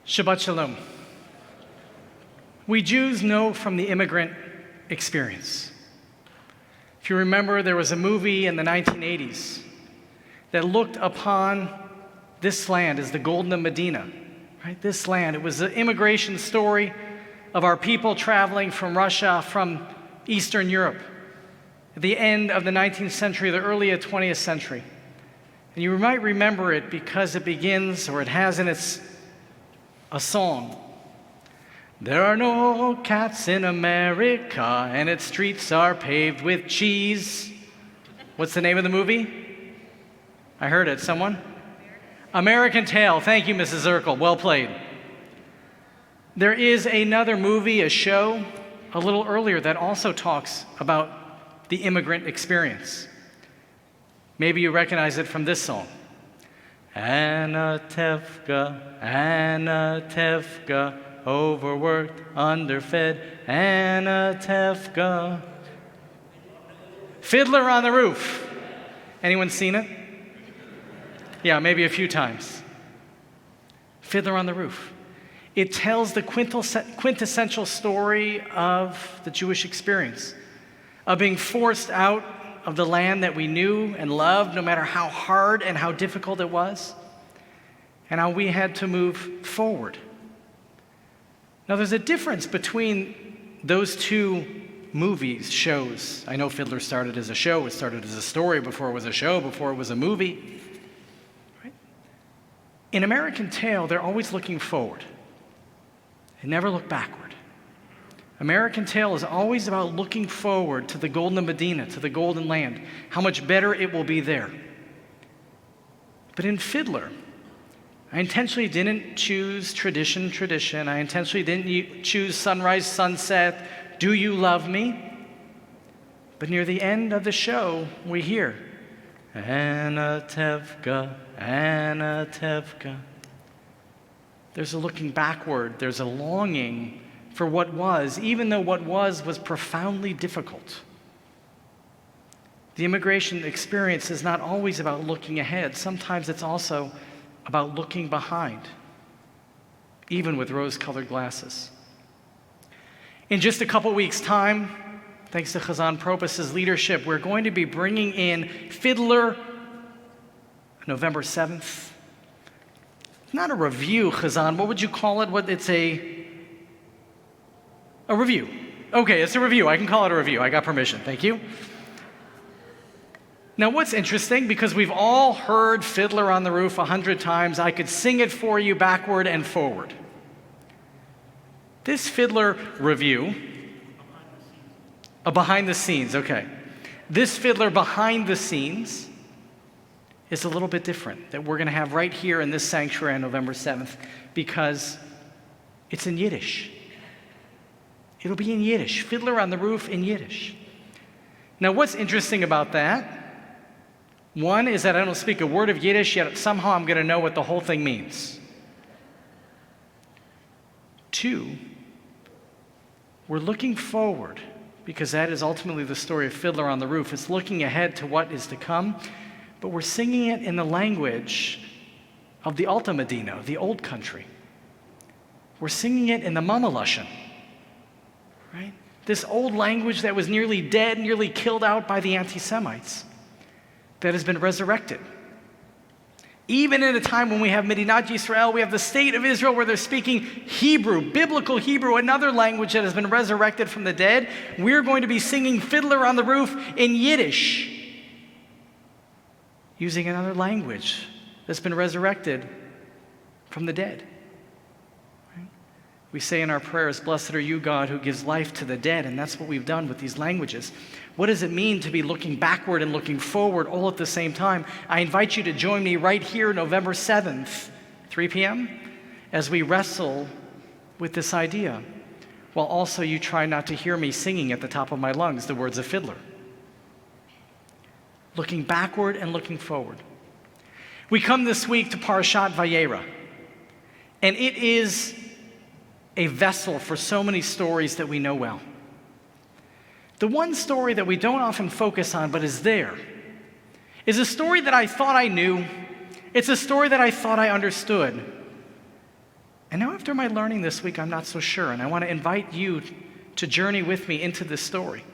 Shabbat Shalom. We Jews know from the immigrant experience. If you remember, there was a movie in the 1980s that looked upon this land as the Golden Medina, right? This land, it was the immigration story of our people traveling from Russia, from Eastern Europe, at the end of the 19th century, the early 20th century. And you might remember it because it begins, or it has in its a song. There are no cats in America, and its streets are paved with cheese. What's the name of the movie? I heard it. Someone? American Tail. Thank you, Mrs. Zirkle. Well played. There is another movie, a show, a little earlier that also talks about the immigrant experience. Maybe you recognize it from this song. Anna Tefka, overworked, underfed, Anna Tefka. Fiddler on the Roof. Anyone seen it? Yeah, maybe a few times. Fiddler on the Roof. It tells the quintessential story of the Jewish experience, of being forced out of the land that we knew and loved, no matter how hard and how difficult it was, and how we had to move forward. Now, there's a difference between those two movies, shows. I know Fiddler started as a show. It started as a story before it was a show, before it was a movie. Right? In American Tail, they're always looking forward. They never look backward. American Tail is always about looking forward to the Golden Medina, to the Golden Land, how much better it will be there. But in Fiddler, I intentionally didn't choose tradition. I intentionally didn't choose sunrise, sunset, do you love me? But near the end of the show, we hear, Anna Tefka, Anna Tefka. There's a looking backward, there's a longing for what was, even though what was profoundly difficult. The immigration experience is not always about looking ahead. Sometimes it's also about looking behind, even with rose-colored glasses. In just a couple weeks' time, thanks to Chazan Propas's leadership, we're going to be bringing in Fiddler, November 7th. Not a review, Chazan. What would you call it? It's a review. Okay, it's a review. I can call it a review. I got permission. Thank you. Now, what's interesting, because we've all heard Fiddler on the Roof 100 times, I could sing it for you backward and forward. This Fiddler review, behind the scenes, okay. This Fiddler behind the scenes is a little bit different, that we're going to have right here in this sanctuary on November 7th, because it's in Yiddish. It'll be in Yiddish. Fiddler on the Roof in Yiddish. Now, what's interesting about that? One is that I don't speak a word of Yiddish, yet somehow I'm going to know what the whole thing means. Two, we're looking forward, because that is ultimately the story of Fiddler on the Roof. It's looking ahead to what is to come, but we're singing it in the language of the Alta Medina, the old country. We're singing it in the Mama Lashon. Right? This old language that was nearly dead, nearly killed out by the anti-Semites, that has been resurrected. Even in a time when we have Medinat Yisrael, we have the state of Israel where they're speaking Hebrew, biblical Hebrew, another language that has been resurrected from the dead. We're going to be singing Fiddler on the Roof in Yiddish, using another language that's been resurrected from the dead. We say in our prayers, blessed are you, God, who gives life to the dead, and that's what we've done with these languages. What does it mean to be looking backward and looking forward all at the same time? I invite you to join me right here, November 7th, 3 p.m., as we wrestle with this idea, while also you try not to hear me singing at the top of my lungs the words of Fiddler. Looking backward and looking forward. We come this week to Parashat Va-yera, and it is a vessel for so many stories that we know well. The one story that we don't often focus on, but is there, is a story that I thought I knew. It's a story that I thought I understood. And now after my learning this week, I'm not so sure, and I want to invite you to journey with me into this story.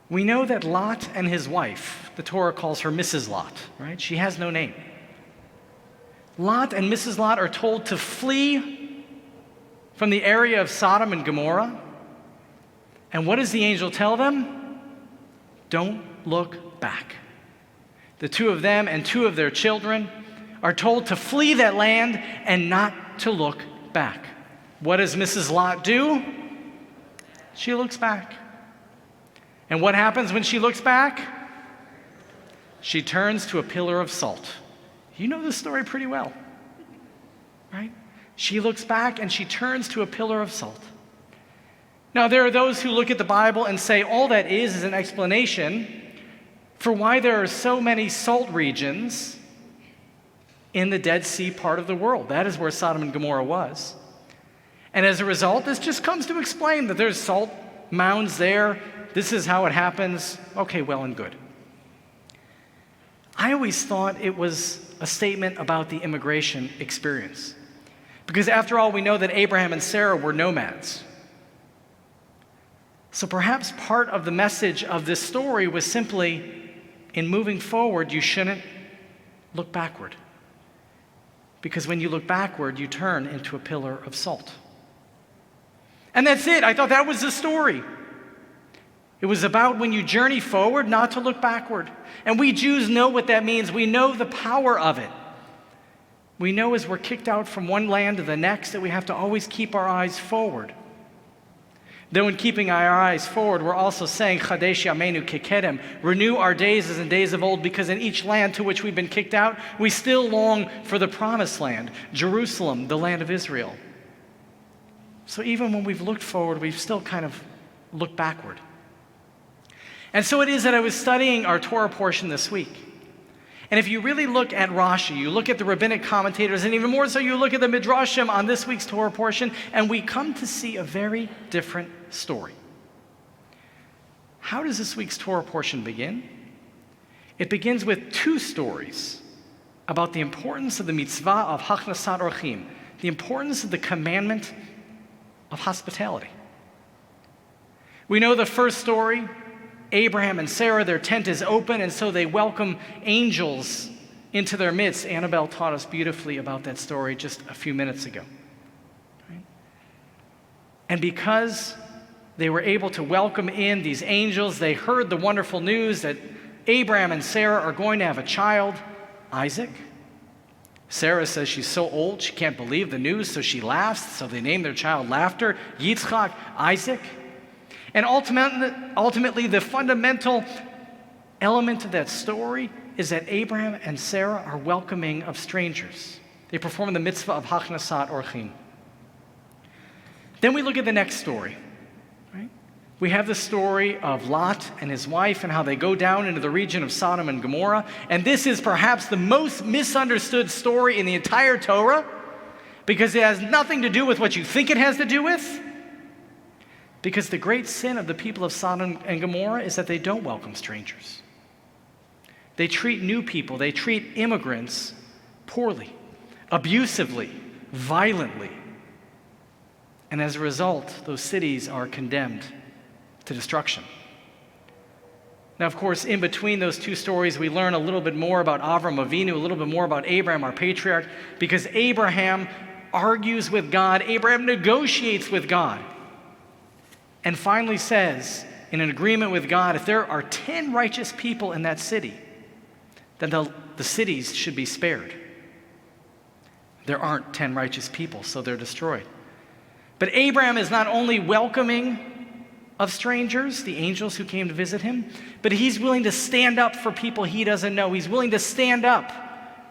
We know that Lot and his wife, the Torah calls her Mrs. Lot, right? She has no name. Lot and Mrs. Lot are told to flee from the area of Sodom and Gomorrah. And what does the angel tell them? Don't look back. The two of them and two of their children are told to flee that land and not to look back. What does Mrs. Lot do? She looks back. And what happens when she looks back? She turns to a pillar of salt. You know this story pretty well, right? She looks back and she turns to a pillar of salt. Now, there are those who look at the Bible and say all that is an explanation for why there are so many salt regions in the Dead Sea part of the world. That is where Sodom and Gomorrah was. And as a result, this just comes to explain that there's salt mounds there. This is how it happens. Okay, well and good. I always thought it was a statement about the immigration experience. Because after all, we know that Abraham and Sarah were nomads. So perhaps part of the message of this story was simply, in moving forward, you shouldn't look backward. Because when you look backward, you turn into a pillar of salt. And that's it. I thought that was the story. It was about when you journey forward, not to look backward. And we Jews know what that means. We know the power of it. We know as we're kicked out from one land to the next that we have to always keep our eyes forward. Though in keeping our eyes forward, we're also saying, Chadesh Yameinu Kekedem, renew our days as in days of old, because in each land to which we've been kicked out, we still long for the promised land, Jerusalem, the land of Israel. So even when we've looked forward, we've still kind of looked backward. And so it is that I was studying our Torah portion this week. And if you really look at Rashi, you look at the rabbinic commentators, and even more so, you look at the Midrashim on this week's Torah portion, and we come to see a very different story. How does this week's Torah portion begin? It begins with two stories about the importance of the mitzvah of hachnasat orchim, the importance of the commandment of hospitality. We know the first story. Abraham and Sarah, their tent is open, and so they welcome angels into their midst. Annabelle taught us beautifully about that story just a few minutes ago. Right? And because they were able to welcome in these angels, they heard the wonderful news that Abraham and Sarah are going to have a child, Isaac. Sarah says she's so old, she can't believe the news, so she laughs, so they name their child Laughter, Yitzchak, Isaac. And ultimately, the fundamental element of that story is that Abraham and Sarah are welcoming of strangers. They perform the mitzvah of hachnasat orchim. Then we look at the next story. Right? We have the story of Lot and his wife and how they go down into the region of Sodom and Gomorrah. And this is perhaps the most misunderstood story in the entire Torah, because it has nothing to do with what you think it has to do with. Because the great sin of the people of Sodom and Gomorrah is that they don't welcome strangers. They treat new people, they treat immigrants poorly, abusively, violently. And as a result, those cities are condemned to destruction. Now, of course, in between those two stories, we learn a little bit more about Avram Avinu, a little bit more about Abraham, our patriarch, because Abraham argues with God, Abraham negotiates with God, and finally says, in an agreement with God, if there are 10 righteous people in that city, then the cities should be spared. There aren't 10 righteous people, so they're destroyed. But Abraham is not only welcoming of strangers, the angels who came to visit him, but he's willing to stand up for people he doesn't know. He's willing to stand up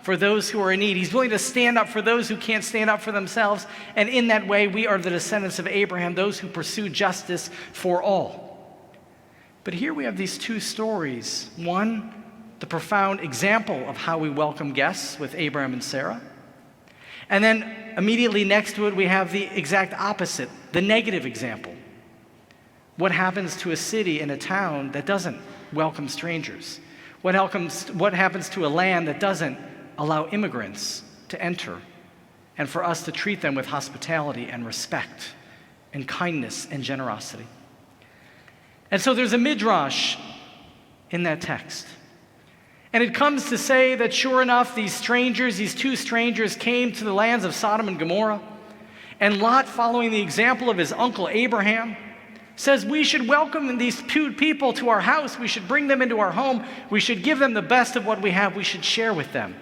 for those who are in need. He's willing to stand up for those who can't stand up for themselves. And in that way, we are the descendants of Abraham, those who pursue justice for all. But here we have these two stories. One, the profound example of how we welcome guests with Abraham and Sarah. And then immediately next to it, we have the exact opposite, the negative example. What happens to a city and a town that doesn't welcome strangers? What happens to a land that doesn't allow immigrants to enter and for us to treat them with hospitality and respect and kindness and generosity. And so there's a midrash in that text. And it comes to say that sure enough, these two strangers came to the lands of Sodom and Gomorrah. And Lot, following the example of his uncle Abraham, says we should welcome these two people to our house. We should bring them into our home. We should give them the best of what we have. We should share with them.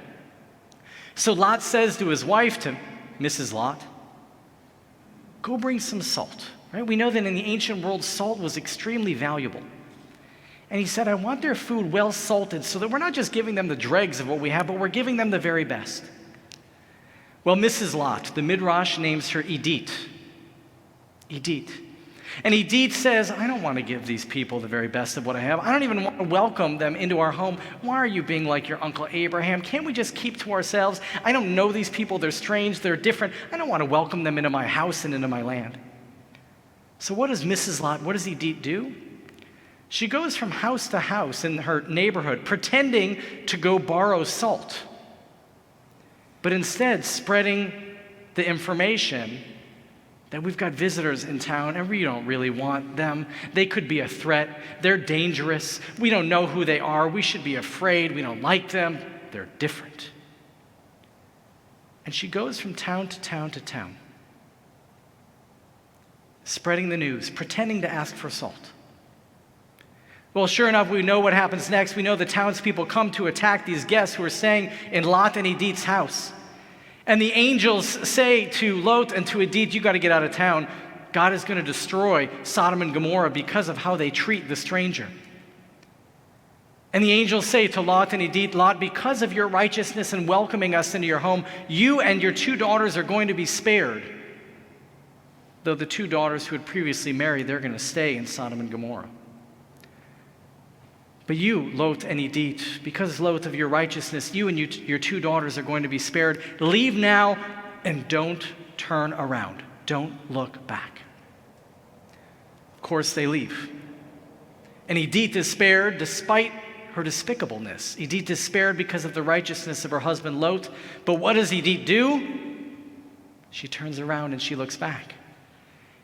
So Lot says to his wife, to Mrs. Lot, go bring some salt. Right? We know that in the ancient world, salt was extremely valuable. And he said, I want their food well salted so that we're not just giving them the dregs of what we have, but we're giving them the very best. Well, Mrs. Lot, the Midrash names her Edith. Edith. And Edith says, I don't want to give these people the very best of what I have. I don't even want to welcome them into our home. Why are you being like your uncle Abraham? Can't we just keep to ourselves? I don't know these people. They're strange. They're different. I don't want to welcome them into my house and into my land. So what does Edith do? She goes from house to house in her neighborhood, pretending to go borrow salt, but instead spreading the information that we've got visitors in town and we don't really want them. They could be a threat. They're dangerous. We don't know who they are. We should be afraid. We don't like them. They're different. And she goes from town to town to town, spreading the news, pretending to ask for salt. Well, sure enough, we know what happens next. We know the townspeople come to attack these guests who are staying in Lot and Edith's house. And the angels say to Lot and to Edith, you got to get out of town. God is going to destroy Sodom and Gomorrah because of how they treat the stranger. And the angels say to Lot and Edith, Lot, because of your righteousness and welcoming us into your home, you and your two daughters are going to be spared. Though the two daughters who had previously married, they're going to stay in Sodom and Gomorrah. But you, Lot and Edith, because, Lot, of your righteousness, you and your two daughters are going to be spared. Leave now and don't turn around. Don't look back. Of course, they leave. And Edith is spared despite her despicableness. Edith is spared because of the righteousness of her husband, Lot. But what does Edith do? She turns around and she looks back.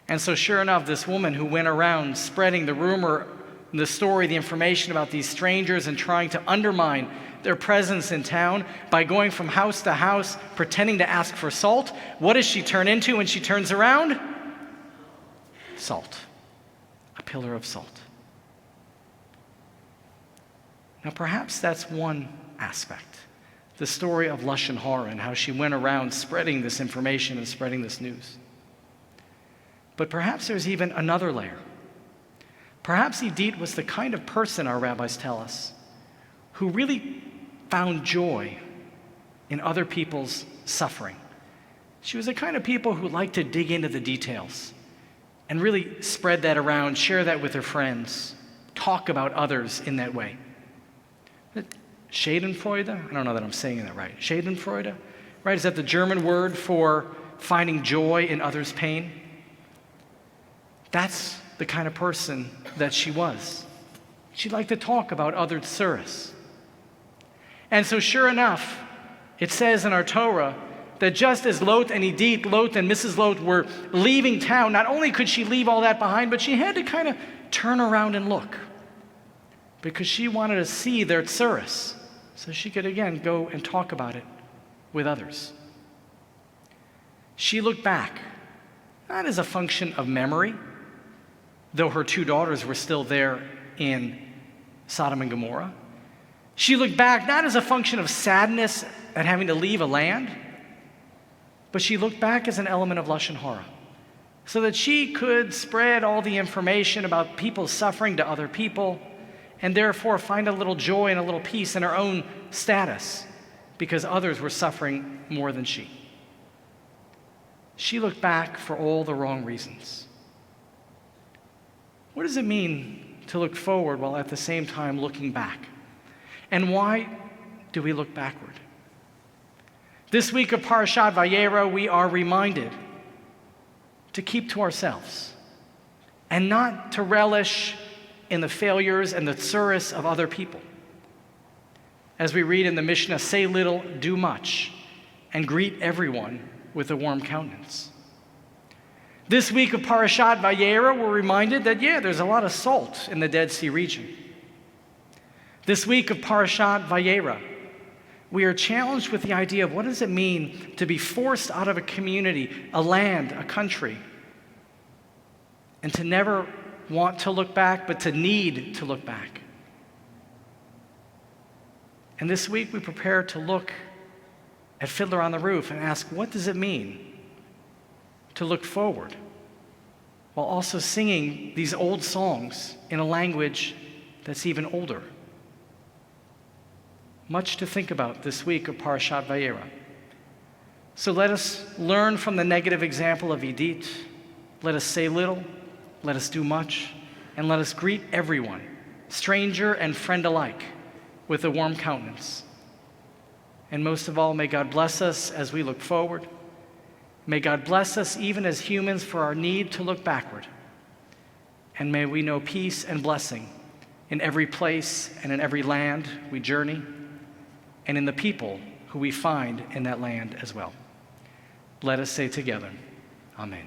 And so sure enough, this woman who went around spreading the rumor, the story, the information about these strangers and trying to undermine their presence in town by going from house to house, pretending to ask for salt. What does she turn into when she turns around? Salt. A pillar of salt. Now perhaps that's one aspect. The story of Lashon Hara and how she went around spreading this information and spreading this news. But perhaps there's even another layer. Perhaps Edith was the kind of person, our rabbis tell us, who really found joy in other people's suffering. She was the kind of people who liked to dig into the details and really spread that around, share that with her friends, talk about others in that way. Schadenfreude? I don't know that I'm saying that right. Schadenfreude? Right? Is that the German word for finding joy in others' pain? That's the kind of person that she was. She liked to talk about others' tsuris. And so sure enough, it says in our Torah that just as Lot and Edith, Lot and Mrs. Lot were leaving town, not only could she leave all that behind, but she had to kind of turn around and look because she wanted to see their tsuris so she could again go and talk about it with others. She looked back, not as a function of memory, though her two daughters were still there in Sodom and Gomorrah. She looked back not as a function of sadness at having to leave a land, but she looked back as an element of Lashon Hara, so that she could spread all the information about people's suffering to other people, and therefore find a little joy and a little peace in her own status, because others were suffering more than she. She looked back for all the wrong reasons. What does it mean to look forward while at the same time looking back? And why do we look backward? This week of Parashat Va-yera, we are reminded to keep to ourselves and not to relish in the failures and the tsuris of other people. As we read in the Mishnah, say little, do much, and greet everyone with a warm countenance. This week of Parashat Va-yera, we're reminded that, there's a lot of salt in the Dead Sea region. This week of Parashat Va-yera, we are challenged with the idea of what does it mean to be forced out of a community, a land, a country, and to never want to look back, but to need to look back. And this week we prepare to look at Fiddler on the Roof and ask, what does it mean to look forward while also singing these old songs in a language that's even older? Much to think about this week of Parashat Va-yera. So let us learn from the negative example of Edith. Let us say little, let us do much, and let us greet everyone, stranger and friend alike, with a warm countenance. And most of all, may God bless us as we look forward. May God bless us even as humans for our need to look backward. And may we know peace and blessing in every place and in every land we journey, and in the people who we find in that land as well. Let us say together, Amen.